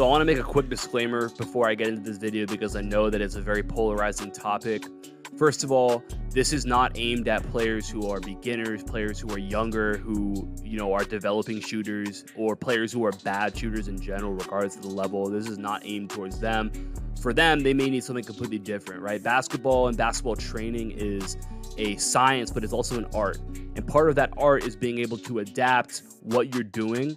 So I want to make a quick disclaimer before I get into this video because I know that it's a very polarizing topic. First of all, this is not aimed at players who are beginners, players who are younger, who, are developing shooters, or players who are bad shooters in general, regardless of the level. This is not aimed towards them. For them, they may need something completely different, right? Basketball and basketball training is a science, but it's also an art. And part of that art is being able to adapt what you're doing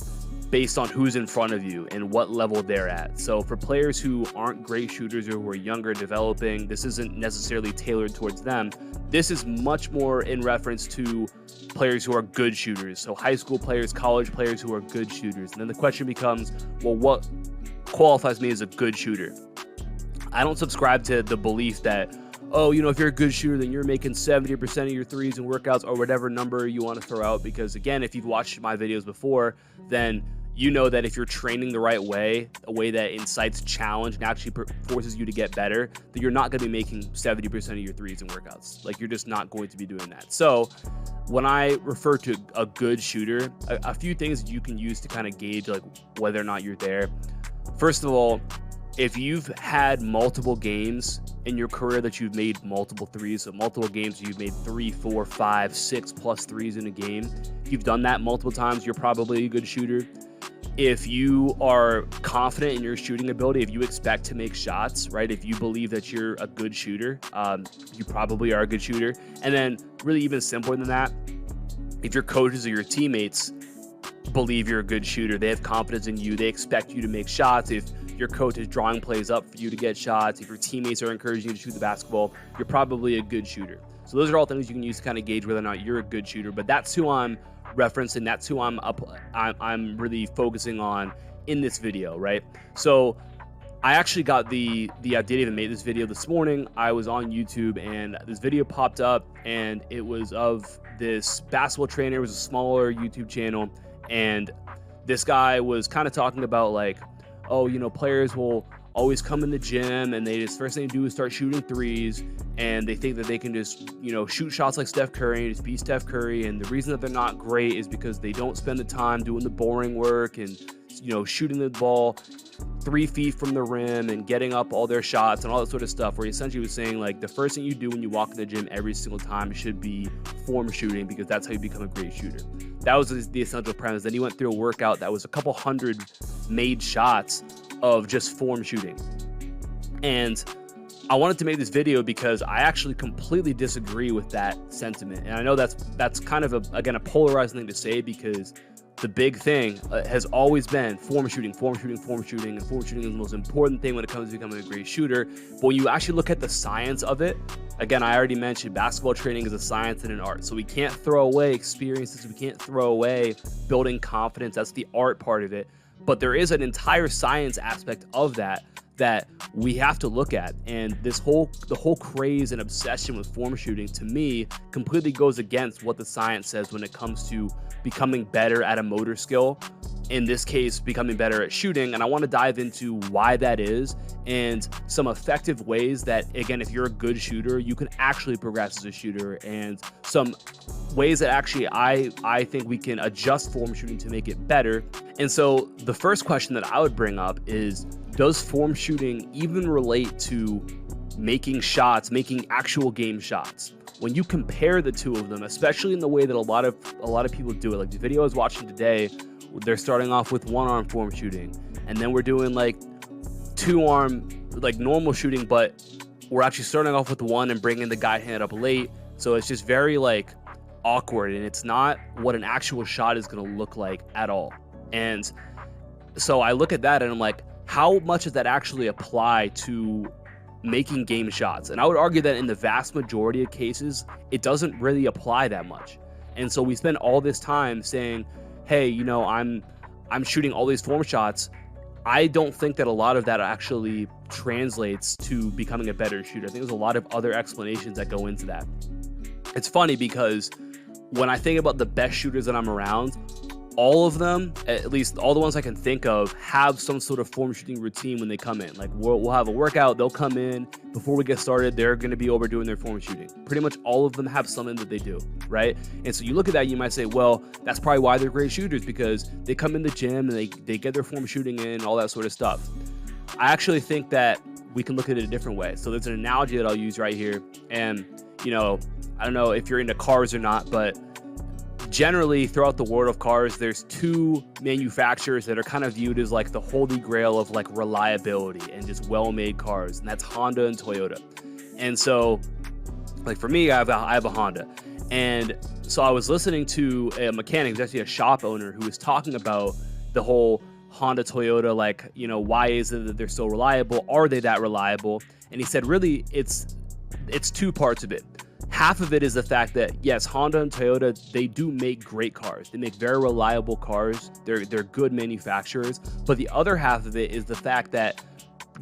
based on who's in front of you and what level they're at. So for players who aren't great shooters or who are younger developing, this isn't necessarily tailored towards them. This is much more in reference to players who are good shooters. So high school players, college players who are good shooters. And then the question becomes, well, what qualifies me as a good shooter? I don't subscribe to the belief that, if you're a good shooter, then you're making 70% of your threes and workouts or whatever number you want to throw out. Because again, if you've watched my videos before, then you know that if you're training the right way, a way that incites challenge and actually forces you to get better, that you're not going to be making 70% of your threes and workouts. Like, you're just not going to be doing that. So when I refer to a good shooter, a few things you can use to kind of gauge like whether or not you're there. First of all, if you've had multiple games in your career that you've made multiple threes, so multiple games you've made 3, 4, 5, 6+ threes in a game, if you've done that multiple times, you're probably a good shooter. If you are confident in your shooting ability, if you expect to make shots, right? If you believe that you're a good shooter, you probably are a good shooter. And then really even simpler than that, if your coaches or your teammates believe you're a good shooter, they have confidence in you, they expect you to make shots. If your coach is drawing plays up for you to get shots, if your teammates are encouraging you to shoot the basketball, you're probably a good shooter. So those are all things you can use to kind of gauge whether or not you're a good shooter. But that's who I'm referencing, that's who I'm really focusing on in this video, right? So I actually got the idea to even make this video this morning. I was on YouTube and this video popped up, and it was of this basketball trainer. It was a smaller YouTube channel, and this guy was kind of talking about like, players will always come in the gym and first thing they do is start shooting threes, and they think that they can just, shoot shots like Steph Curry and just be Steph Curry. And the reason that they're not great is because they don't spend the time doing the boring work and, shooting the ball 3 feet from the rim and getting up all their shots and all that sort of stuff, where he essentially was saying like the first thing you do when you walk in the gym every single time should be form shooting, because that's how you become a great shooter. That was the essential premise. Then he went through a workout that was a couple hundred made shots of just form shooting. And I wanted to make this video because I actually completely disagree with that sentiment. And I know that's kind of a polarizing thing to say, because the big thing has always been form shooting, and form shooting is the most important thing when it comes to becoming a great shooter. But when you actually look at the science of it, again, I already mentioned basketball training is a science and an art. So we can't throw away experiences, we can't throw away building confidence. That's the art part of it. But there is an entire science aspect of that we have to look at. And the whole craze and obsession with form shooting, to me, completely goes against what the science says when it comes to becoming better at a motor skill, in this case becoming better at shooting. And I want to dive into why that is and some effective ways that, again, if you're a good shooter, you can actually progress as a shooter, and some ways that actually I think we can adjust form shooting to make it better. And so the first question that I would bring up is, does form shooting even relate to making shots, making actual game shots? When you compare the two of them, especially in the way that a lot of people do it, like the video I was watching today, they're starting off with one arm form shooting, and then we're doing like 2-arm like normal shooting, but we're actually starting off with one and bringing the guide hand up late. So it's just very like awkward, and it's not what an actual shot is going to look like at all. And so I look at that and I'm like, how much does that actually apply to making game shots? And I would argue that in the vast majority of cases, it doesn't really apply that much. And so we spend all this time saying, hey, I'm shooting all these form shots. I don't think that a lot of that actually translates to becoming a better shooter. I think there's a lot of other explanations that go into that. It's funny because when I think about the best shooters that I'm around, all of them, at least all the ones I can think of, have some sort of form shooting routine when they come in. Like we'll have a workout, they'll come in, before we get started, they're going to be overdoing their form shooting. Pretty much all of them have something that they do, right? And so you look at that, you might say, well, that's probably why they're great shooters, because they come in the gym and they get their form shooting in, all that sort of stuff. I actually think that we can look at it a different way. So there's an analogy that I'll use right here. And, you know, I don't know if you're into cars or not, but generally throughout the world of cars, there's two manufacturers that are kind of viewed as like the holy grail of like reliability and just well-made cars, and that's Honda and Toyota. And so like for me, I have a Honda, and so I was listening to a mechanic, actually a shop owner, who was talking about the whole Honda Toyota, like, you know, why is it that they're so reliable? Are they that reliable? And he said really it's two parts of it. Half of it is the fact that, yes, Honda and Toyota, they do make great cars. They make very reliable cars. They're good manufacturers. But the other half of it is the fact that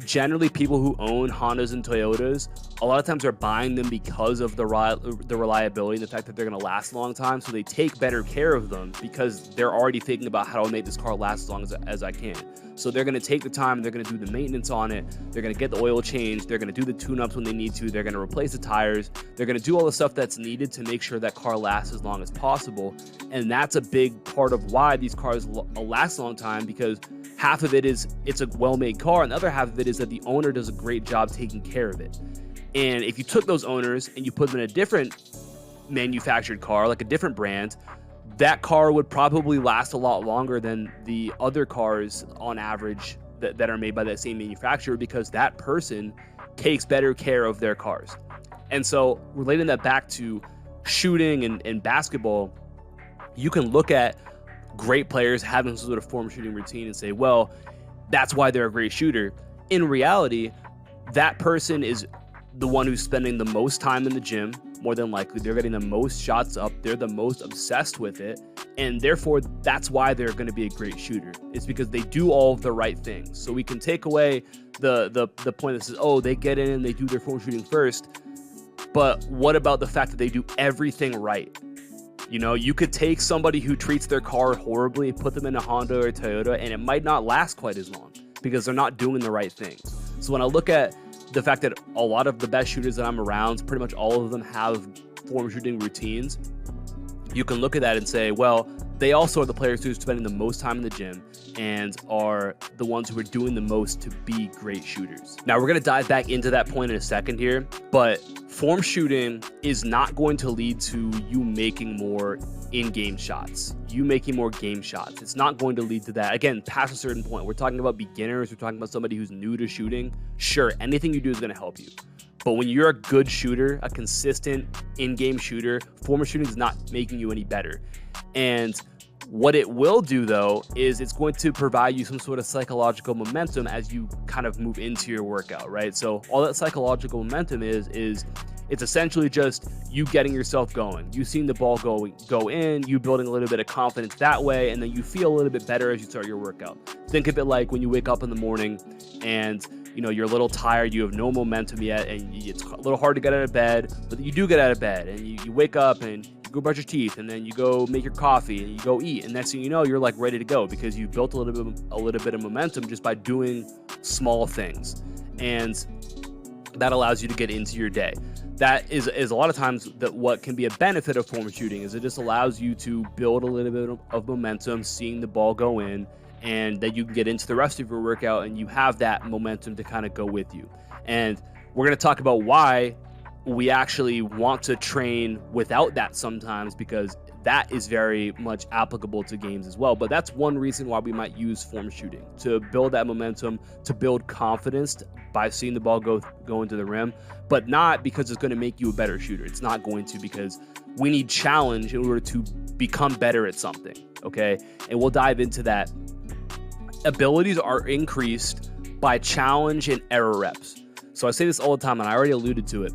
generally people who own Hondas and Toyotas, a lot of times are buying them because of the reliability and the fact that they're going to last a long time. So they take better care of them because they're already thinking about how to make this car last as long as I can. So they're going to take the time, they're going to do the maintenance on it, they're going to get the oil changed, they're going to do the tune-ups when they need to, they're going to replace the tires, they're going to do all the stuff that's needed to make sure that car lasts as long as possible. And that's a big part of why these cars last a long time, because half of it is it's a well-made car, and the other half of it is that the owner does a great job taking care of it. And if you took those owners and you put them in a different manufactured car, like a different brand, that car would probably last a lot longer than the other cars on average that are made by that same manufacturer, because that person takes better care of their cars. And so relating that back to shooting and basketball, you can look at great players having some sort of form shooting routine and say, well, that's why they're a great shooter. In reality, that person is the one who's spending the most time in the gym. More than likely, they're getting the most shots up. They're the most obsessed with it. And therefore, that's why they're going to be a great shooter. It's because they do all of the right things. So we can take away the point that says, oh, they get in and they do their form shooting first. But what about the fact that they do everything right? You know, you could take somebody who treats their car horribly and put them in a Honda or a Toyota, and it might not last quite as long because they're not doing the right things. So when I look at the fact that a lot of the best shooters that I'm around, pretty much all of them have form shooting routines, you can look at that and say, well, they also are the players who are spending the most time in the gym and are the ones who are doing the most to be great shooters. Now, we're going to dive back into that point in a second here, but form shooting is not going to lead to you making more in-game shots, you making more game shots. It's not going to lead to that. Again, past a certain point, we're talking about beginners, we're talking about somebody who's new to shooting. Sure, anything you do is going to help you. But when you're a good shooter, a consistent in-game shooter, form shooting is not making you any better. And what it will do, though, is it's going to provide you some sort of psychological momentum as you kind of move into your workout, right? So all that psychological momentum is it's essentially just you getting yourself going. You seeing the ball go in, you building a little bit of confidence that way, and then you feel a little bit better as you start your workout. Think of it like when you wake up in the morning and you're a little tired, you have no momentum yet, and it's a little hard to get out of bed, but you do get out of bed, and you wake up and you go brush your teeth, and then you go make your coffee, and you go eat, and next thing you know, you're like ready to go because you built a little bit of momentum just by doing small things, and that allows you to get into your day. That is a lot of times that what can be a benefit of form shooting is it just allows you to build a little bit of momentum, seeing the ball go in, and then you can get into the rest of your workout and you have that momentum to kind of go with you. And we're going to talk about why we actually want to train without that sometimes, because that is very much applicable to games as well. But that's one reason why we might use form shooting, to build that momentum, to build confidence by seeing the ball go into the rim, but not because it's going to make you a better shooter. It's not going to, because we need challenge in order to become better at something, okay? And we'll dive into that. Abilities are increased by challenge and error reps. So I say this all the time, and I already alluded to it.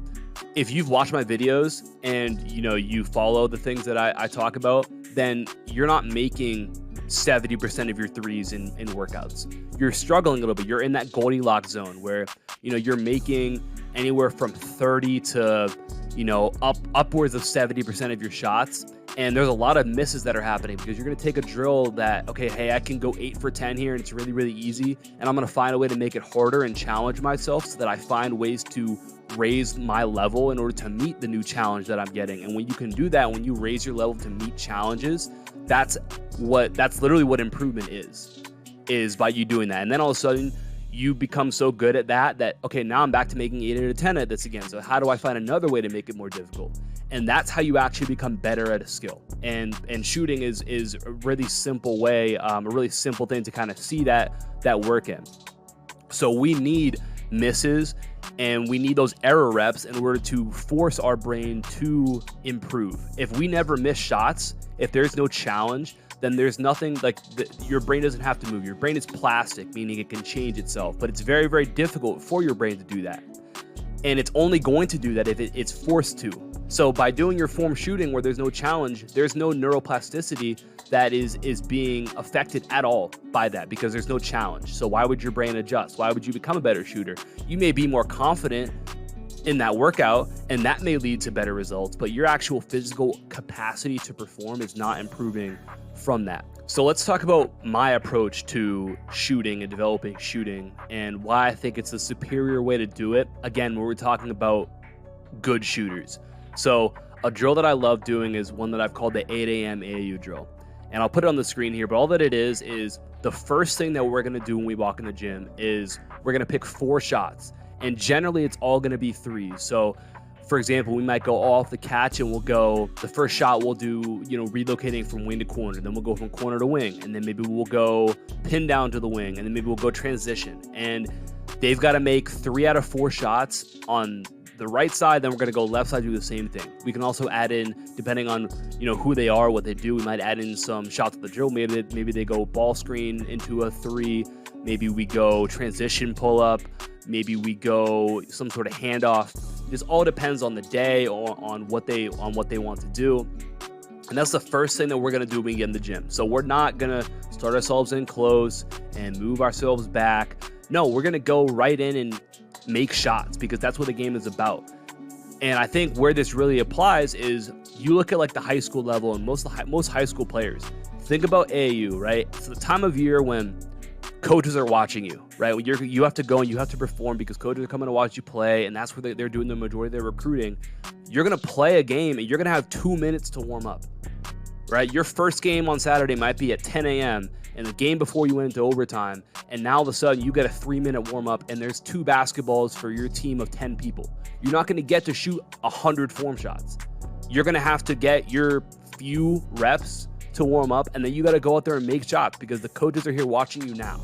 If you've watched my videos and you follow the things that I talk about, then you're not making 70% of your threes in workouts. You're struggling a little bit. You're in that Goldilocks zone where you're making anywhere from 30 to upwards of 70% of your shots. And there's a lot of misses that are happening because you're going to take a drill that, okay, hey, I can go 8 for 10 here and it's really, really easy. And I'm going to find a way to make it harder and challenge myself so that I find ways to raise my level in order to meet the new challenge that I'm getting. And when you can do that, when you raise your level to meet challenges, that's literally what improvement is by you doing that. And then all of a sudden, you become so good at that, okay, now I'm back to making 8 out of 10 at this again. So how do I find another way to make it more difficult? And that's how you actually become better at a skill. And shooting is a really simple way, a really simple thing to kind of see that work in. So we need misses and we need those error reps in order to force our brain to improve. If we never miss shots, if there's no challenge, then there's nothing your brain doesn't have to move. Your brain is plastic, meaning it can change itself, but it's very, very difficult for your brain to do that. And it's only going to do that if it's forced to. So by doing your form shooting where there's no challenge, there's no neuroplasticity that is being affected at all by that because there's no challenge. So why would your brain adjust? Why would you become a better shooter? You may be more confident in that workout, and that may lead to better results, but your actual physical capacity to perform is not improving from that. So let's talk about my approach to shooting and developing shooting and why I think it's the superior way to do it. Again, when we're talking about good shooters. So a drill that I love doing is one that I've called the 8 a.m. AAU drill. And I'll put it on the screen here, but all that it is the first thing that we're going to do when we walk in the gym is we're going to pick 4 shots. And generally, it's all going to be 3s. So, for example, we might go off the catch and we'll go, the first shot we'll do, relocating from wing to corner. Then we'll go from corner to wing. And then maybe we'll go pin down to the wing. And then maybe we'll go transition. And they've got to make 3 out of 4 shots on the right side. Then we're going to go left side, do the same thing. We can also add in, depending on, who they are, what they do, we might add in some shots of the drill. Maybe they go ball screen into a 3. Maybe we go transition pull up. Maybe we go some sort of handoff. This all depends on the day or on what they want to do. And that's the first thing that we're going to do when we get in the gym. So we're not going to start ourselves in close and move ourselves back. No, we're going to go right in and make shots because that's what the game is about. And I think where this really applies is you look at the high school level and most high school players. Think about AAU, right? It's the time of year when coaches are watching you, right? You have to go and you have to perform because coaches are coming to watch you play, and that's where they're doing the majority of their recruiting. You're going to play a game and you're going to have 2 minutes to warm up, right? Your first game on Saturday might be at 10 a.m. and the game before you went into overtime, and now all of a sudden you get a 3-minute warm up and there's 2 basketballs for your team of 10 people. You're not going to get to shoot 100 form shots. You're going to have to get your few reps to warm up, and then you got to go out there and make shots because the coaches are here watching you now.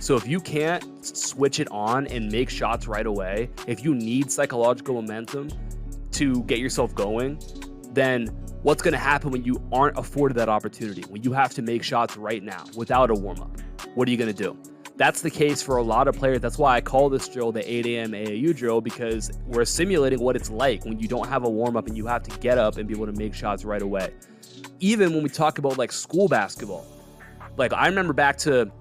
So if you can't switch it on and make shots right away, if you need psychological momentum to get yourself going, then what's going to happen when you aren't afforded that opportunity, when you have to make shots right now without a warm-up? What are you going to do? That's the case for a lot of players. That's why I call this drill the 8 a.m. AAU drill, because we're simulating what it's like when you don't have a warm-up and you have to get up and be able to make shots right away. Even when we talk about school basketball, I remember back to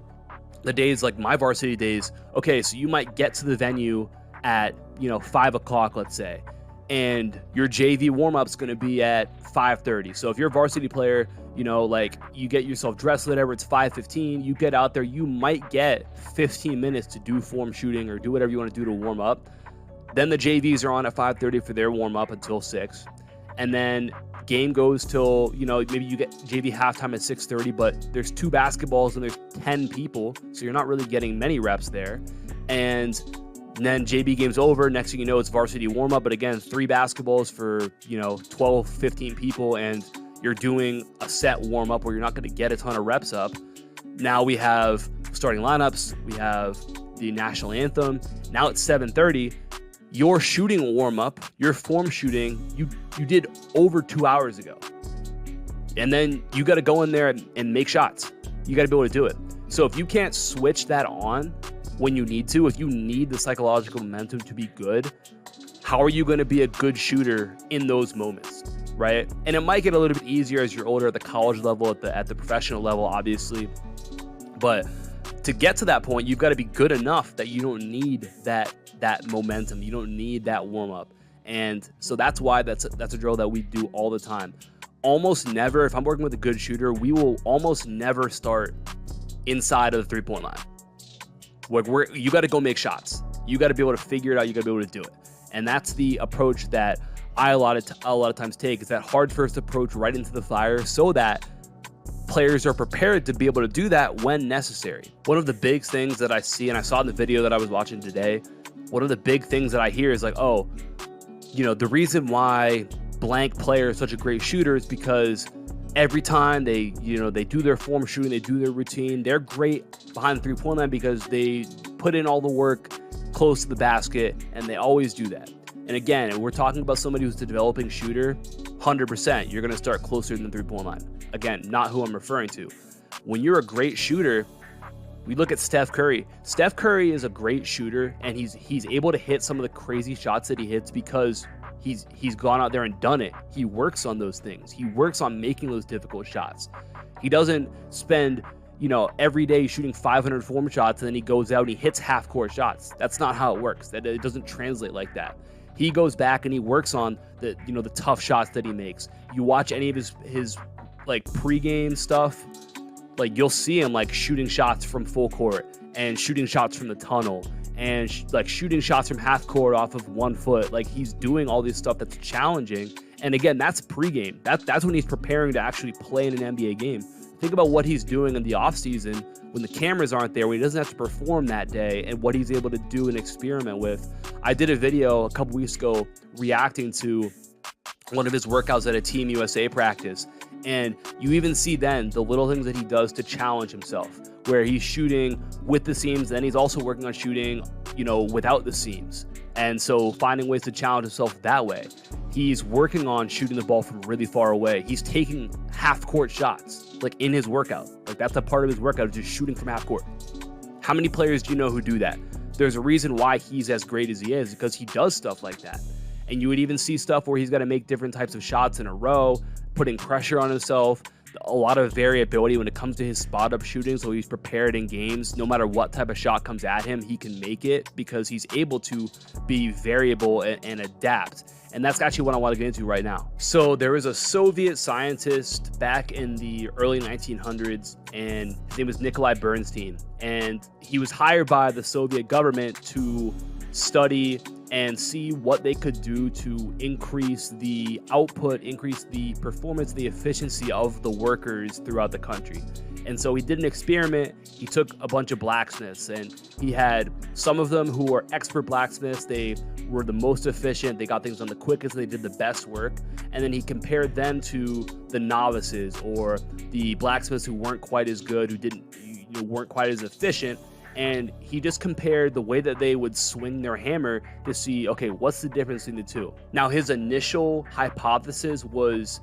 the days, my varsity days. Okay, so you might get to the venue at 5 o'clock, let's say, and your JV warm-up's going to be at 5:30. So if you're a varsity player, you get yourself dressed, whatever, it's 5:15, you get out there, you might get 15 minutes to do form shooting or do whatever you want to do to warm up. Then the JVs are on at 5:30 for their warm-up until 6. And then game goes till, maybe you get JV halftime at 6:30, but there's 2 basketballs and there's 10 people, so you're not really getting many reps there. And then JV game's over. Next thing you know, it's varsity warm-up, but again, 3 basketballs for, 12, 15 people, and you're doing a set warm-up where you're not going to get a ton of reps up. Now we have starting lineups. We have the national anthem. Now it's 7:30. Your shooting warm-up, your form shooting, you did over 2 hours ago. And then you got to go in there and make shots. You got to be able to do it. So if you can't switch that on when you need to, if you need the psychological momentum to be good, how are you going to be a good shooter in those moments, right? And it might get a little bit easier as you're older at the college level, at the professional level, obviously. But to get to that point, you've got to be good enough that you don't need that momentum. You don't need that warm-up. And so that's why that's a drill that we do all the time. Almost never, if I'm working with a good shooter, we will almost never start inside of the 3-point line. Like you got to go make shots. You got to be able to figure it out. You got to be able to do it. And that's the approach that I a lot of times take, is that hard first approach right into the fire, so that players are prepared to be able to do that when necessary. One of the big things that I see, and I saw in the video that I was watching today, one of the big things that I hear is like, oh, you know, the reason why blank player is such a great shooter is because every time they do their form shooting, they do their routine, they're great behind the 3-point line because they put in all the work close to the basket, and they always do that. And again, if we're talking about somebody who's a developing shooter, 100%, you're going to start closer than the 3-point line. Again, not who I'm referring to. When you're a great shooter, we look at Steph Curry. Steph Curry is a great shooter, and he's able to hit some of the crazy shots that he hits because he's gone out there and done it. He works on those things. He works on making those difficult shots. He doesn't spend, every day shooting 500 form shots and then he goes out and he hits half-court shots. That's not how it works. It doesn't translate like that. He goes back and he works on the tough shots that he makes. You watch any of his like pregame stuff, like you'll see him like shooting shots from full court and shooting shots from the tunnel and shooting shots from half court off of 1 foot. Like he's doing all this stuff that's challenging. And again, that's pregame. That's when he's preparing to actually play in an NBA game. Think about what he's doing in the offseason when the cameras aren't there, when he doesn't have to perform that day, and what he's able to do and experiment with. I did a video a couple weeks ago reacting to one of his workouts at a Team USA practice. And you even see then the little things that he does to challenge himself, where he's shooting with the seams, then he's also working on shooting, without the seams. And so finding ways to challenge himself that way. He's working on shooting the ball from really far away. He's taking half-court shots, like in his workout. Like that's a part of his workout, just shooting from half-court. How many players do you know who do that? There's a reason why he's as great as he is, because he does stuff like that. And you would even see stuff where he's got to make different types of shots in a row, putting pressure on himself, a lot of variability when it comes to his spot-up shooting, so he's prepared in games. No matter what type of shot comes at him, he can make it because he's able to be variable and adapt. And that's actually what I want to get into right now. So there was a Soviet scientist back in the early 1900s, and his name was Nikolai Bernstein. And he was hired by the Soviet government to study and see what they could do to increase the output, increase the performance, the efficiency of the workers throughout the country. And so he did an experiment. He took a bunch of blacksmiths, and he had some of them who were expert blacksmiths. They were the most efficient. They got things done the quickest. They did the best work. And then he compared them to the novices, or the blacksmiths who weren't quite as good, who weren't quite as efficient. And he just compared the way that they would swing their hammer to see, okay, what's the difference between the two? Now, his initial hypothesis was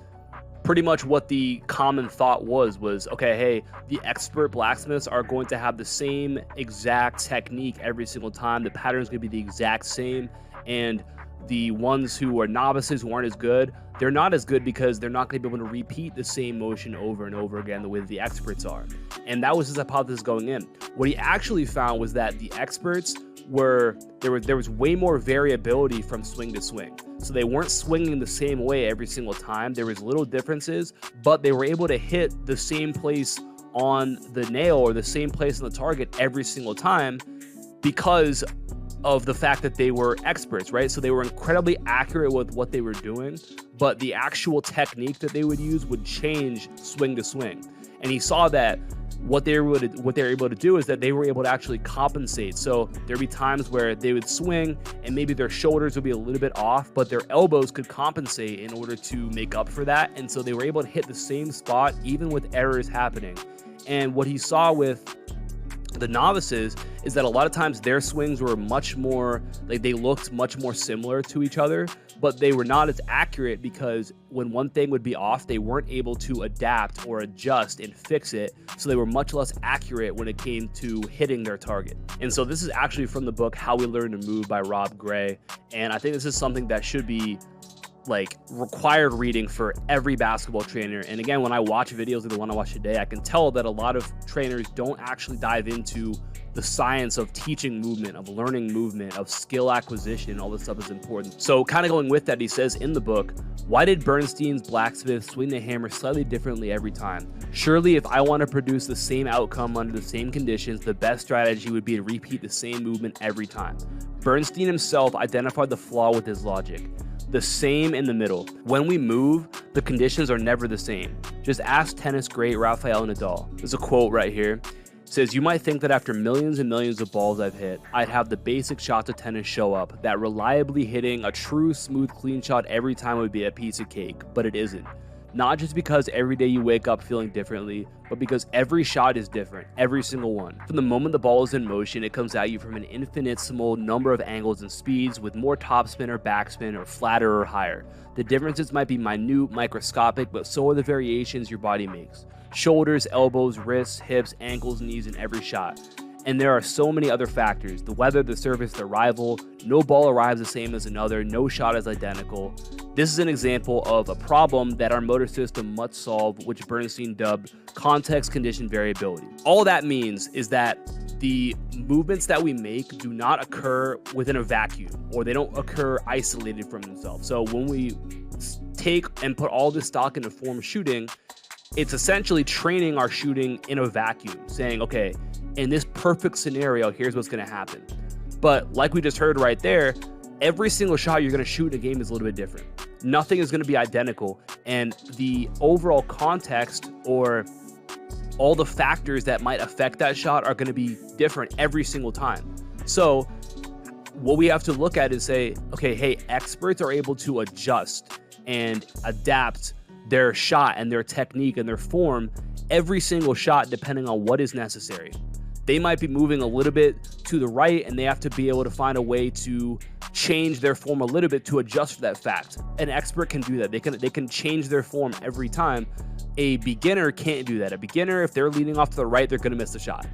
pretty much what the common thought was, okay, hey, the expert blacksmiths are going to have the same exact technique every single time. The pattern's going to be the exact same. And the ones who are novices, who aren't as good, they're not as good because they're not going to be able to repeat the same motion over and over again the way the experts are. And that was his hypothesis going in. What he actually found was that the experts there was way more variability from swing to swing. So they weren't swinging the same way every single time. There was little differences, but they were able to hit the same place on the nail or the same place on the target every single time because of the fact that they were experts, right? So they were incredibly accurate with what they were doing, but the actual technique that they would use would change swing to swing. And he saw that what they were able to do is that they were able to actually compensate. So there'd be times where they would swing and maybe their shoulders would be a little bit off, but their elbows could compensate in order to make up for that. And so they were able to hit the same spot even with errors happening. And what he saw with the novices is that a lot of times their swings were much more, like they looked much more similar to each other, but they were not as accurate because when one thing would be off, they weren't able to adapt or adjust and fix it. So they were much less accurate when it came to hitting their target. And so this is actually from the book, How We Learn to Move by Rob Gray. And I think this is something that should be like required reading for every basketball trainer. And again, when I watch videos like the one I watched today, I can tell that a lot of trainers don't actually dive into the science of teaching movement, of learning movement, of skill acquisition, all this stuff is important. So kind of going with that, he says in the book, why did Bernstein's blacksmith swing the hammer slightly differently every time? Surely if I want to produce the same outcome under the same conditions, the best strategy would be to repeat the same movement every time. Bernstein himself identified the flaw with his logic. The same in the middle. When we move, the conditions are never the same. Just ask tennis great Rafael Nadal. There's a quote right here. It says, you might think that after millions and millions of balls I've hit, I'd have the basic shots of tennis show up, that reliably hitting a true, smooth, clean shot every time would be a piece of cake, but it isn't. Not just because every day you wake up feeling differently, but because every shot is different, every single one. From the moment the ball is in motion, it comes at you from an infinitesimal number of angles and speeds, with more topspin or backspin or flatter or higher. The differences might be minute, microscopic, but so are the variations your body makes. Shoulders, elbows, wrists, hips, ankles, knees in every shot. And there are so many other factors: the weather, the surface, the rival. No ball arrives the same as another, no shot is identical. This is an example of a problem that our motor system must solve, which Bernstein dubbed context condition variability. All that means is that the movements that we make do not occur within a vacuum, or they don't occur isolated from themselves. So when we take and put all this stock into form shooting, it's essentially training our shooting in a vacuum, saying, okay, in this perfect scenario, here's what's going to happen. But like we just heard right there, every single shot you're going to shoot in a game is a little bit different. Nothing is going to be identical. And the overall context, or all the factors that might affect that shot, are going to be different every single time. So what we have to look at is say, okay, hey, experts are able to adjust and adapt their shot and their technique and their form every single shot depending on what is necessary. They might be moving a little bit to the right, and they have to be able to find a way to change their form a little bit to adjust for that fact. An expert can do that. They can change their form every time. A beginner can't do that. A beginner, if they're leaning off to the right, they're going to miss the shot.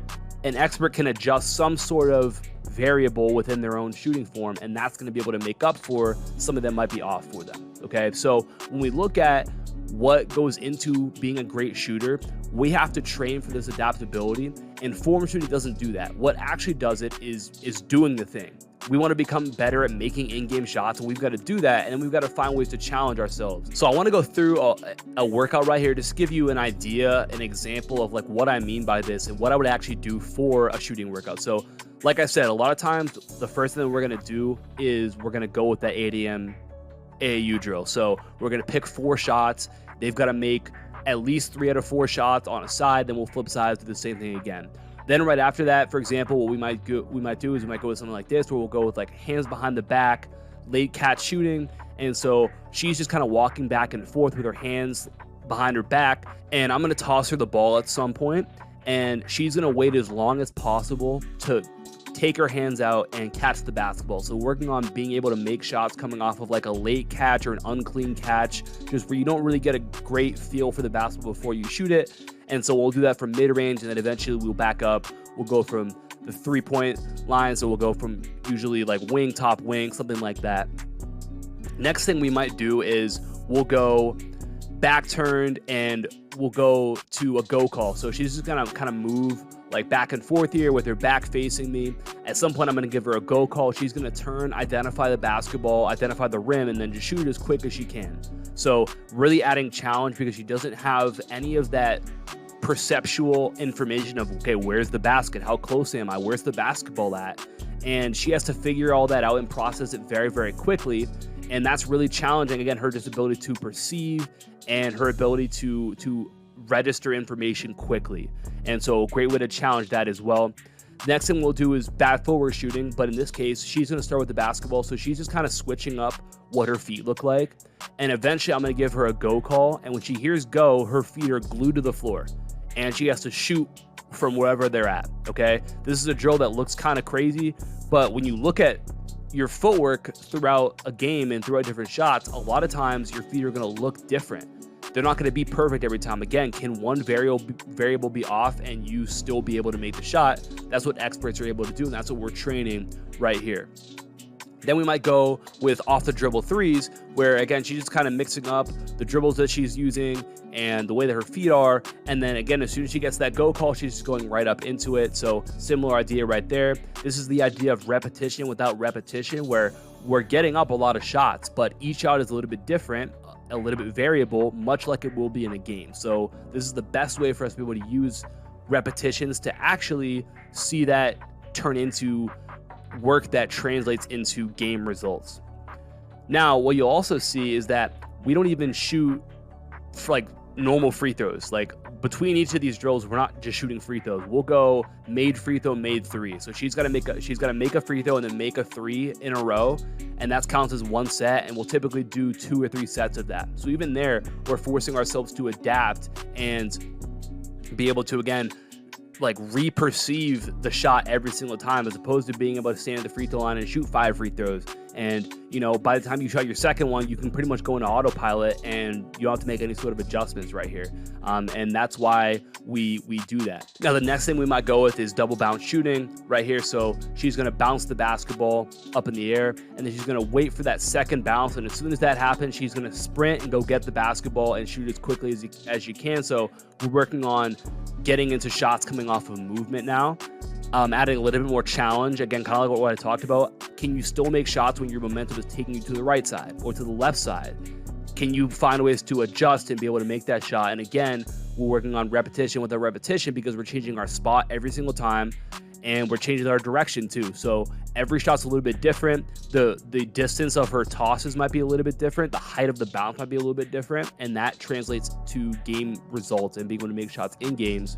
An expert can adjust some sort of variable within their own shooting form, and that's going to be able to make up for something that might be off for them. Okay, so when we look at what goes into being a great shooter, we have to train for this adaptability, and form shooting doesn't do that. What actually does it is doing the thing. We want to become better at making in-game shots, and we've got to do that, and then we've got to find ways to challenge ourselves. So I want to go through a workout right here, just to give you an idea, an example of like what I mean by this and what I would actually do for a shooting workout. So like I said, a lot of times the first thing that we're going to do is we're going to go with that 8 a.m. AAU drill. So we're going to pick 4 shots. They've got to make at least 3 out of 4 shots on a side. Then we'll flip sides, do the same thing again. Then right after that, for example, what we might do is we might go with something like this, where we'll go with like hands behind the back, late catch shooting. And so she's just kind of walking back and forth with her hands behind her back, and I'm going to toss her the ball at some point, and she's going to wait as long as possible to take her hands out and catch the basketball. So working on being able to make shots coming off of like a late catch or an unclean catch, just where you don't really get a great feel for the basketball before you shoot it. And so we'll do that from mid-range, and then eventually we'll back up. We'll go from the 3-point line, so we'll go from usually like wing, top wing, something like that. Next thing we might do is we'll go back turned, and we'll go to a go call. So she's just gonna kind of move like back and forth here with her back facing me. At some point, I'm going to give her a go call. She's going to turn, identify the basketball, identify the rim, and then just shoot it as quick as she can. So really adding challenge, because she doesn't have any of that perceptual information of, okay, where's the basket? How close am I? Where's the basketball at? And she has to figure all that out and process it very, very quickly. And that's really challenging. Again, her disability to perceive and her ability to register information quickly. And so a great way to challenge that as well. Next thing we'll do is back forward shooting, but in this case, she's going to start with the basketball. So she's just kind of switching up what her feet look like. And eventually I'm going to give her a go call. And when she hears go, her feet are glued to the floor, and she has to shoot from wherever they're at. Okay. This is a drill that looks kind of crazy, but when you look at your footwork throughout a game and throughout different shots, a lot of times your feet are going to look different. They're not going to be perfect every time. Again, can one variable be off and you still be able to make the shot? That's what experts are able to do, and that's what we're training right here. Then we might go with off the dribble threes, where again, she's just kind of mixing up the dribbles that she's using and the way that her feet are. And then again, as soon as she gets that go call, she's just going right up into it. So similar idea right there. This is the idea of repetition without repetition, where we're getting up a lot of shots, but each shot is a little bit different, a little bit variable, much like it will be in a game. So this is the best way for us to be able to use repetitions to actually see that turn into work that translates into game results. Now, what you'll also see is that we don't even shoot for like normal free throws. Like between each of these drills, we're not just shooting free throws. We'll go made free throw, made three. So she's got to make a free throw and then make a three in a row, and that counts as one set. And we'll typically do 2 or 3 sets of that. So even there, we're forcing ourselves to adapt and be able to again like re-perceive the shot every single time, as opposed to being able to stand at the free throw line and shoot 5 free throws. And, you know, by the time you shot your second one, you can pretty much go into autopilot and you don't have to make any sort of adjustments right here. And that's why we do that. Now, the next thing we might go with is double bounce shooting right here. So she's going to bounce the basketball up in the air, and then she's going to wait for that second bounce. And as soon as that happens, she's going to sprint and go get the basketball and shoot as quickly as you can. So we're working on getting into shots coming off of movement now, adding a little bit more challenge. Again, kind of like what I talked about. Can you still make shots when your momentum is taking you to the right side or to the left side? Can you find ways to adjust and be able to make that shot? And again, we're working on repetition with our repetition, because we're changing our spot every single time, and we're changing our direction too. So every shot's a little bit different. The distance of her tosses might be a little bit different. The height of the bounce might be a little bit different, and that translates to game results and being able to make shots in games.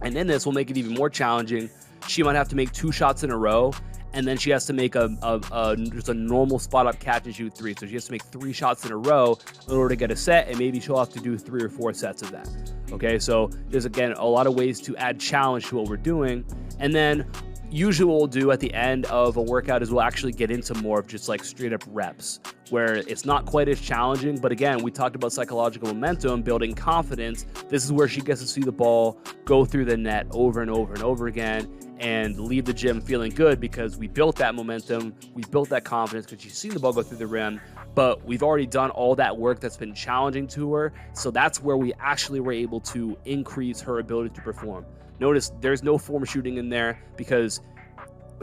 And in this, will make it even more challenging. She might have to make 2 shots in a row, and then she has to make just a normal spot up catch and shoot 3. So she has to make 3 shots in a row in order to get a set, and maybe she'll have to do 3 or 4 sets of that. Okay, so there's again a lot of ways to add challenge to what we're doing. And then usually what we'll do at the end of a workout is we'll actually get into more of just like straight up reps, where it's not quite as challenging. But again, we talked about psychological momentum, building confidence. This is where she gets to see the ball go through the net over and over and over again, and leave the gym feeling good, because we built that momentum, we built that confidence because she's seen the ball go through the rim. But we've already done all that work that's been challenging to her. So that's where we actually were able to increase her ability to perform. Notice there's no form shooting in there, because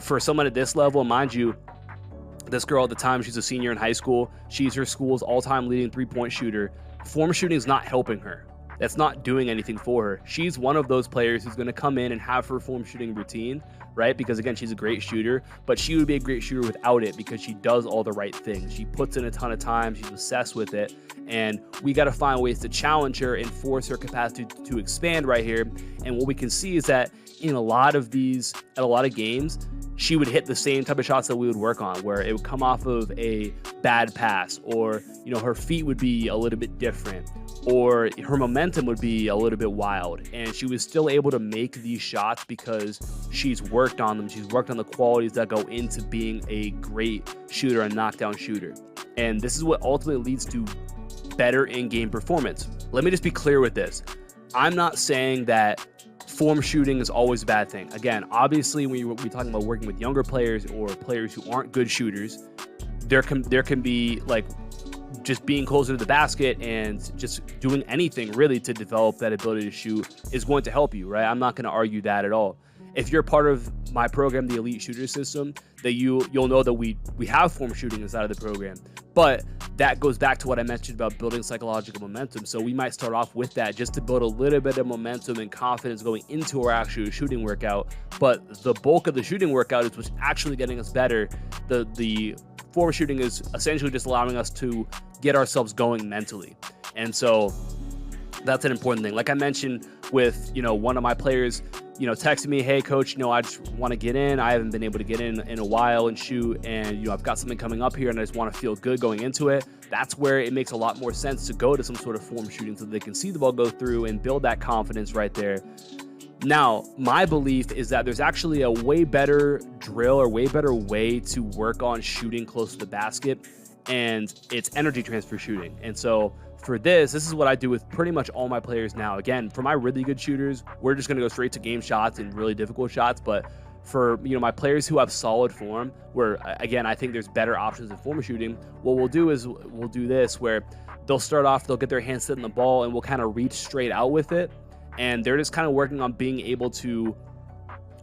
for someone at this level, mind you, this girl at the time, she's a senior in high school. She's her school's all-time leading 3-point shooter. Form shooting is not helping her. That's not doing anything for her. She's one of those players who's going to come in and have her form shooting routine, right? Because again, she's a great shooter, but she would be a great shooter without it, because she does all the right things. She puts in a ton of time. She's obsessed with it. And we got to find ways to challenge her and force her capacity to expand right here. And what we can see is that in a lot of games, she would hit the same type of shots that we would work on, where it would come off of a bad pass, or, you know, her feet would be a little bit different, or her momentum would be a little bit wild. And she was still able to make these shots because she's worked on them. She's worked on the qualities that go into being a great shooter, a knockdown shooter. And this is what ultimately leads to better in-game performance. Let me just be clear with this. I'm not saying that form shooting is always a bad thing. Again, obviously, when we're talking about working with younger players or players who aren't good shooters, there can be like just being closer to the basket and just doing anything really to develop that ability to shoot is going to help you, right? I'm not going to argue that at all. If you're part of my program, the Elite Shooter System, that you'll know that we have form shooting inside of the program. But that goes back to what I mentioned about building psychological momentum. So we might start off with that just to build a little bit of momentum and confidence going into our actual shooting workout. But the bulk of the shooting workout is what's actually getting us better. The form shooting is essentially just allowing us to get ourselves going mentally. And so that's an important thing. Like I mentioned with, one of my players, texting me, hey coach, I just want to get in. I haven't been able to get in a while and shoot. And, I've got something coming up here and I just want to feel good going into it. That's where it makes a lot more sense to go to some sort of form shooting so they can see the ball go through and build that confidence right there. Now, my belief is that there's actually a way better drill or way better way to work on shooting close to the basket, and it's energy transfer shooting. And so for this is what I do with pretty much all my players now. Again, for my really good shooters, we're just going to go straight to game shots and really difficult shots. But for, you know, my players who have solid form, where again, I think there's better options in form shooting, what we'll do is we'll do this where they'll start off, they'll get their hands set in the ball, and we'll kind of reach straight out with it. And they're just kind of working on being able to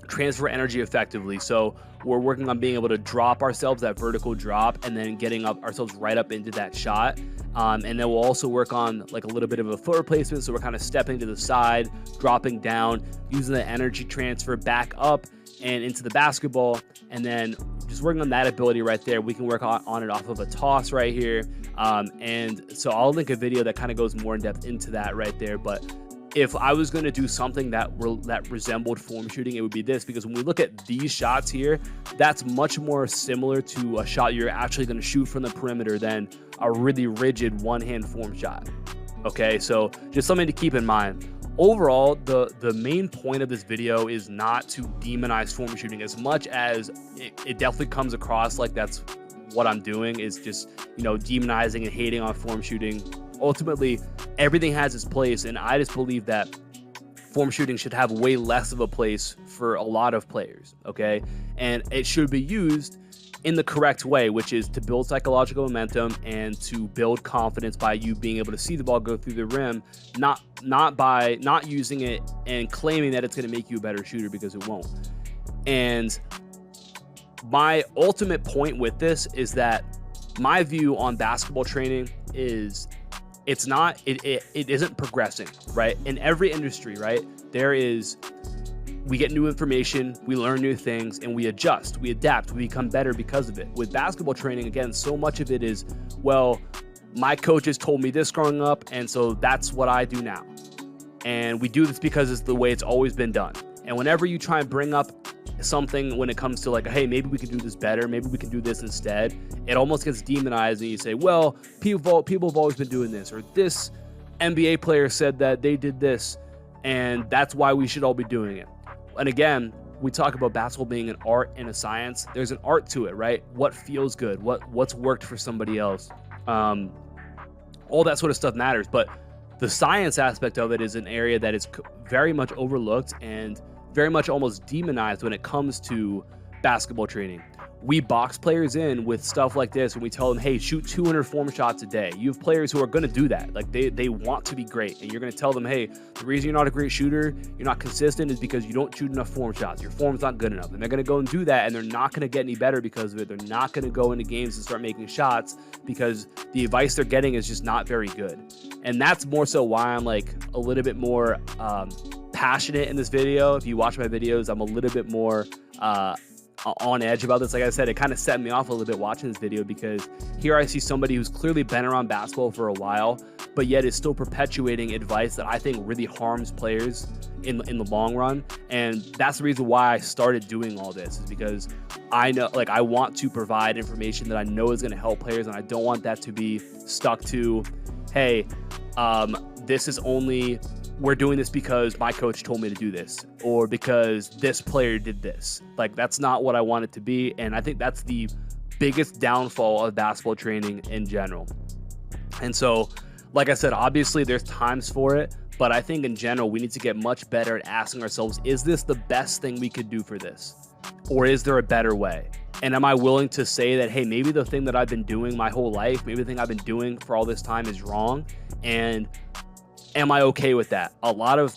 transfer energy effectively. So we're working on being able to drop ourselves, that vertical drop, and then getting up ourselves right up into that shot. And then we'll also work on like a little bit of a foot replacement. So we're kind of stepping to the side, dropping down, using the energy transfer back up and into the basketball. And then just working on that ability right there. We can work on it off of a toss right here. And so I'll link a video that kind of goes more in depth into that right there. But if I was going to do something that resembled form shooting, it would be this, because when we look at these shots here, that's much more similar to a shot you're actually going to shoot from the perimeter than a really rigid one-hand form shot. Okay, so just something to keep in mind. Overall, the main point of this video is not to demonize form shooting as much as it definitely comes across like that's what I'm doing, is just, you know, demonizing and hating on form shooting. Ultimately, everything has its place, and I just believe that form shooting should have way less of a place for a lot of players, okay? And it should be used in the correct way, which is to build psychological momentum and to build confidence by you being able to see the ball go through the rim, not by not using it and claiming that it's going to make you a better shooter, because it won't. And my ultimate point with this is that my view on basketball training is it isn't progressing, right? In every industry, right, we get new information, we learn new things, and we adjust, we adapt, we become better because of it. With basketball training, again, so much of it is, well, my coaches told me this growing up, and so that's what I do now. And we do this because it's the way it's always been done. And whenever you try and bring up something when it comes to like, hey, maybe we can do this better, maybe we can do this instead, it almost gets demonized, and you say, well, people have always been doing this, or this NBA player said that they did this, and that's why we should all be doing it. And again, we talk about basketball being an art and a science. There's an art to it, right? What feels good, what's worked for somebody else, all that sort of stuff matters. But the science aspect of it is an area that is very much overlooked and very much almost demonized when it comes to basketball training. We box players in with stuff like this when we tell them, hey, shoot 200 form shots a day. You have players who are going to do that. Like they want to be great. And you're going to tell them, hey, the reason you're not a great shooter, you're not consistent, is because you don't shoot enough form shots. Your form's not good enough. And they're going to go and do that, and they're not going to get any better because of it. They're not going to go into games and start making shots because the advice they're getting is just not very good. And that's more so why I'm like a little bit more passionate in this video. If you watch my videos, I'm a little bit more on edge about this. Like I said, it kind of set me off a little bit watching this video, because here I see somebody who's clearly been around basketball for a while, but yet is still perpetuating advice that I think really harms players in the long run. And that's the reason why I started doing all this, is because I know, like, I want to provide information that I know is going to help players, and I don't want that to be stuck to, hey, this is only, we're doing this because my coach told me to do this, or because this player did this. Like, that's not what I want it to be. And I think that's the biggest downfall of basketball training in general. And so, like I said, obviously there's times for it, but I think in general, we need to get much better at asking ourselves, is this the best thing we could do for this? Or is there a better way? And am I willing to say that, hey, maybe the thing that I've been doing my whole life, maybe the thing I've been doing for all this time is wrong? And am I okay with that?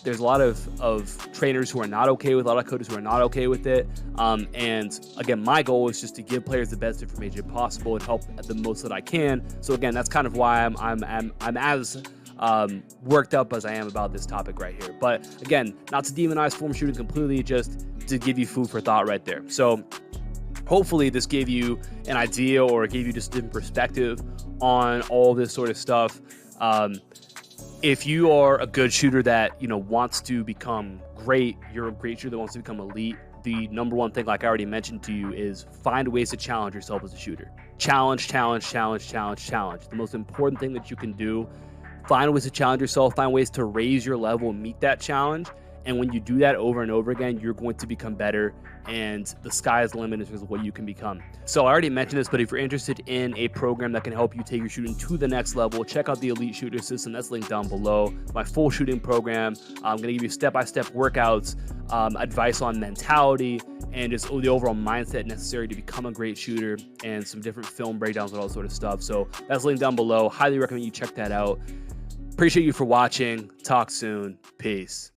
There's a lot of trainers who are not okay with it, a lot of coaches who are not okay with it. And again, my goal is just to give players the best information possible and help the most that I can. So again, that's kind of why I'm as worked up as I am about this topic right here. But again, not to demonize form shooting completely, just to give you food for thought right there. So hopefully this gave you an idea, or gave you just different perspective on all this sort of stuff. If you are a good shooter that, you know, wants to become great, you're a great shooter that wants to become elite, the number one thing, like I already mentioned to you, is find ways to challenge yourself as a shooter. Challenge. The most important thing that you can do, find ways to challenge yourself, find ways to raise your level and meet that challenge. And when you do that over and over again, you're going to become better, and the sky's the limit in terms of what you can become. So I already mentioned this, but if you're interested in a program that can help you take your shooting to the next level, check out the Elite Shooter System. That's linked down below. My full shooting program. I'm going to give you step-by-step workouts, advice on mentality, and just the overall mindset necessary to become a great shooter, and some different film breakdowns and all sort of stuff. So that's linked down below. Highly recommend you check that out. Appreciate you for watching. Talk soon. Peace.